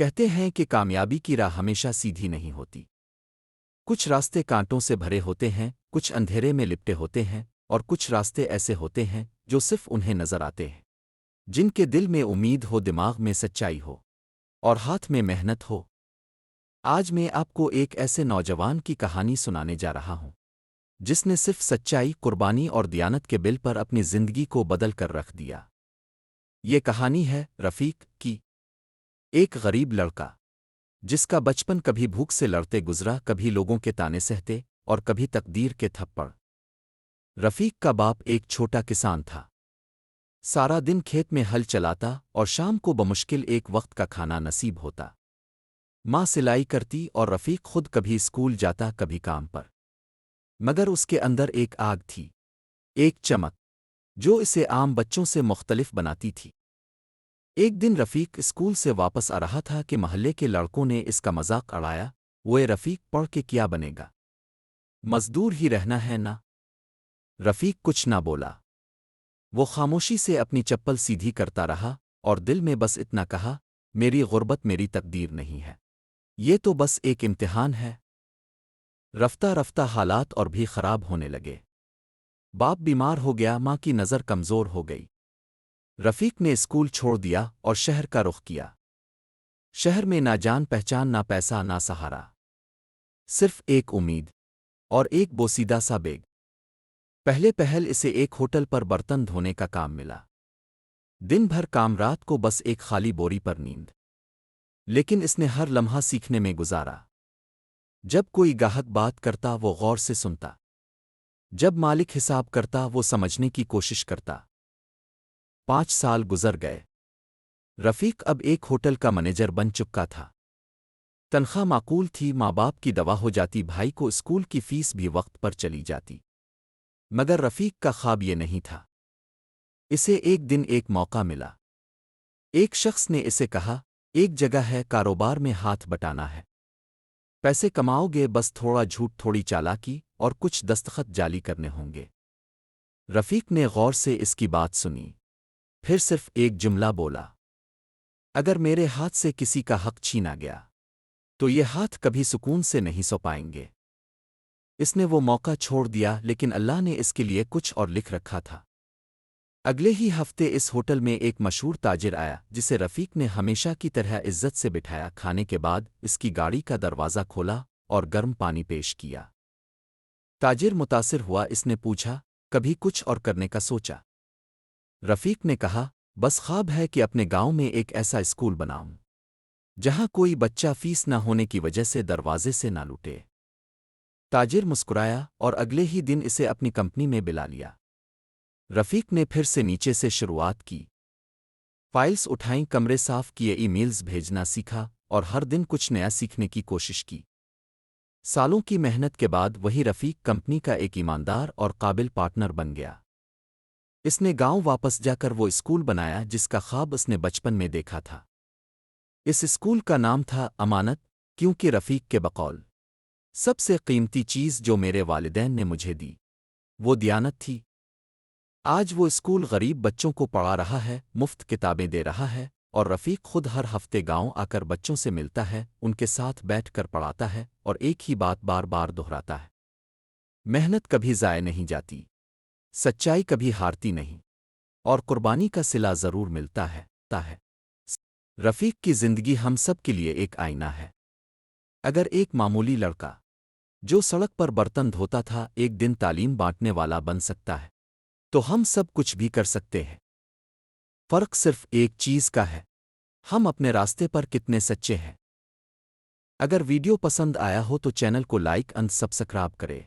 کہتے ہیں کہ کامیابی کی راہ ہمیشہ سیدھی نہیں ہوتی۔ کچھ راستے کانٹوں سے بھرے ہوتے ہیں، کچھ اندھیرے میں لپٹے ہوتے ہیں، اور کچھ راستے ایسے ہوتے ہیں جو صرف انہیں نظر آتے ہیں جن کے دل میں امید ہو، دماغ میں سچائی ہو، اور ہاتھ میں محنت ہو۔ آج میں آپ کو ایک ایسے نوجوان کی کہانی سنانے جا رہا ہوں جس نے صرف سچائی، قربانی اور دیانت کے بل پر اپنی زندگی کو بدل کر رکھ دیا۔ یہ کہانی ہے رفیق کی، ایک غریب لڑکا جس کا بچپن کبھی بھوک سے لڑتے گزرا، کبھی لوگوں کے تانے سہتے اور کبھی تقدیر کے تھپڑ۔ رفیق کا باپ ایک چھوٹا کسان تھا، سارا دن کھیت میں ہل چلاتا اور شام کو بمشکل ایک وقت کا کھانا نصیب ہوتا۔ ماں سلائی کرتی اور رفیق خود کبھی اسکول جاتا، کبھی کام پر، مگر اس کے اندر ایک آگ تھی، ایک چمک جو اسے عام بچوں سے مختلف بناتی تھی۔ ایک دن رفیق اسکول سے واپس آ رہا تھا کہ محلے کے لڑکوں نے اس کا مذاق اڑایا، وہ رفیق پڑھ کے کیا بنے گا، مزدور ہی رہنا ہے نا۔ رفیق کچھ نہ بولا، وہ خاموشی سے اپنی چپل سیدھی کرتا رہا اور دل میں بس اتنا کہا، میری غربت میری تقدیر نہیں ہے، یہ تو بس ایک امتحان ہے۔ رفتہ رفتہ حالات اور بھی خراب ہونے لگے۔ باپ بیمار ہو گیا، ماں کی نظر کمزور ہو گئی۔ رفیق نے اسکول چھوڑ دیا اور شہر کا رخ کیا۔ شہر میں نہ جان پہچان، نہ پیسہ، نہ سہارا، صرف ایک امید اور ایک بوسیدہ سا بیگ۔ پہلے پہل اسے ایک ہوٹل پر برتن دھونے کا کام ملا۔ دن بھر کام، رات کو بس ایک خالی بوری پر نیند، لیکن اس نے ہر لمحہ سیکھنے میں گزارا۔ جب کوئی گاہک بات کرتا وہ غور سے سنتا، جب مالک حساب کرتا وہ سمجھنے کی کوشش کرتا۔ 5 سال گزر گئے، رفیق اب ایک ہوٹل کا منیجر بن چکا تھا۔ تنخواہ معقول تھی، ماں باپ کی دوا ہو جاتی، بھائی کو اسکول کی فیس بھی وقت پر چلی جاتی۔ مگر رفیق کا خواب یہ نہیں تھا۔ اسے ایک دن ایک موقع ملا۔ ایک شخص نے اسے کہا، ایک جگہ ہے، کاروبار میں ہاتھ بٹانا ہے، پیسے کماؤ گے، بس تھوڑا جھوٹ، تھوڑی چالاکی اور کچھ دستخط جعلی کرنے ہوں گے۔ رفیق نے غور سے اس کی بات سنی، پھر صرف ایک جملہ بولا، اگر میرے ہاتھ سے کسی کا حق چھینا گیا تو یہ ہاتھ کبھی سکون سے نہیں سو پائیں گے۔ اس نے وہ موقع چھوڑ دیا، لیکن اللہ نے اس کے لیے کچھ اور لکھ رکھا تھا۔ اگلے ہی ہفتے اس ہوٹل میں ایک مشہور تاجر آیا جسے رفیق نے ہمیشہ کی طرح عزت سے بٹھایا۔ کھانے کے بعد اس کی گاڑی کا دروازہ کھولا اور گرم پانی پیش کیا۔ تاجر متاثر ہوا، اس نے پوچھا، کبھی کچھ اور کرنے کا سوچا؟ رفیق نے کہا، بس خواب ہے کہ اپنے گاؤں میں ایک ایسا اسکول بناؤں جہاں کوئی بچہ فیس نہ ہونے کی وجہ سے دروازے سے نہ لوٹے۔ تاجر مسکرایا اور اگلے ہی دن اسے اپنی کمپنی میں بلا لیا۔ رفیق نے پھر سے نیچے سے شروعات کی، فائلز اٹھائیں، کمرے صاف کیے، ای میلز بھیجنا سیکھا اور ہر دن کچھ نیا سیکھنے کی کوشش کی۔ سالوں کی محنت کے بعد وہی رفیق کمپنی کا ایک ایماندار اور قابل پارٹنر بن گیا۔ اس نے گاؤں واپس جا کر وہ اسکول بنایا جس کا خواب اس نے بچپن میں دیکھا تھا۔ اس اسکول کا نام تھا امانت، کیونکہ رفیق کے بقول سب سے قیمتی چیز جو میرے والدین نے مجھے دی وہ دیانت تھی۔ آج وہ اسکول غریب بچوں کو پڑھا رہا ہے، مفت کتابیں دے رہا ہے، اور رفیق خود ہر ہفتے گاؤں آ کر بچوں سے ملتا ہے، ان کے ساتھ بیٹھ کر پڑھاتا ہے اور ایک ہی بات بار بار دہراتا ہے، محنت کبھی ضائع نہیں جاتی، سچائی کبھی ہارتی نہیں، اور قربانی کا صلہ ضرور ملتا ہے۔ رفیق کی زندگی ہم سب کے لیے ایک آئینہ ہے۔ اگر ایک معمولی لڑکا جو سڑک پر برتن دھوتا تھا ایک دن تعلیم بانٹنے والا بن سکتا ہے تو ہم سب کچھ بھی کر سکتے ہیں۔ فرق صرف ایک چیز کا ہے، ہم اپنے راستے پر کتنے سچے ہیں۔ اگر ویڈیو پسند آیا ہو تو چینل کو لائک اور سبسکرائب کرے۔